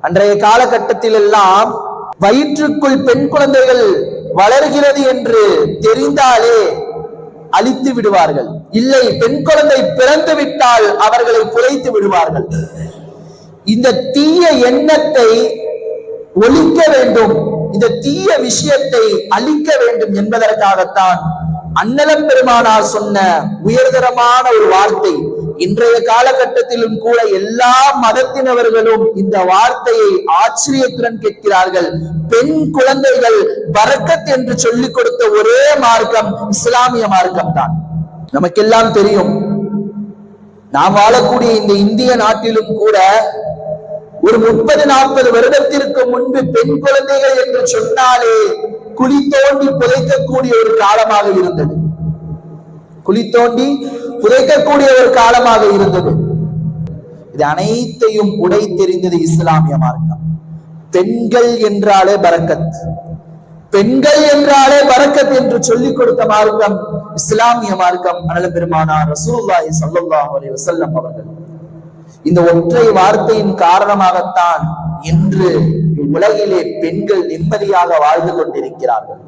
அன்றைய காலகட்டத்தில் எல்லாம் வயிற்றுக்குள் பெண் குழந்தைகள் வளர்கிறது என்று தெரிந்தாலே அழித்து விடுவார்கள். இல்லை, பெண் குழந்தை பிறந்து விட்டால் அவர்களை புதைத்து விடுவார்கள். இந்த தீய எண்ணத்தை ஒழிக்க வேண்டும், இந்த தீய விஷயத்தை அழிக்க வேண்டும் என்பதற்காகத்தான் அன்னலம் பெருமானார் சொன்ன உயர்தரமான ஒரு வார்த்தை. இன்றைய காலகட்டத்திலும் கூட எல்லா மதத்தினவர்களும் இந்த வார்த்தையை ஆச்சரியத்துடன் கேட்கிறார்கள். பெண் குழந்தைகள் பரக்கத் என்று சொல்லிக் கொடுத்த ஒரே மார்க்கம் இஸ்லாமிய மார்க்கம் தான். நமக்கெல்லாம் தெரியும், நாம் வாழக்கூடிய இந்த இந்திய நாட்டிலும் கூட ஒரு 30-40 வருடத்திற்கு முன்பு பெண் குழந்தைகள் என்று சொன்னாலே குழி தோண்டி புதைக்கக்கூடிய ஒரு காலமாக இருந்தது. குழி தோண்டி புதைக்கக்கூடிய ஒரு காலமாக இருந்தது. இது அனைத்தையும் உடை தெரிந்தது இஸ்லாமிய மார்க்கம். பெண்கள் என்றாலே பரக்கத், பெண்கள் என்றாலே பரக்கத் என்று சொல்லிக் கொடுத்த மார்க்கம் இஸ்லாமிய மார்க்கம். அன்னலம் பெருமானார் ரசூலுல்லாஹி ஸல்லல்லாஹு அலைஹி வஸல்லம் அவர்கள் இந்த ஒற்றை வார்த்தையின் காரணமாகத்தான் இன்று உலகிலே பெண்கள் நிம்மதியாக வாழ்ந்து கொண்டிருக்கிறார்கள்.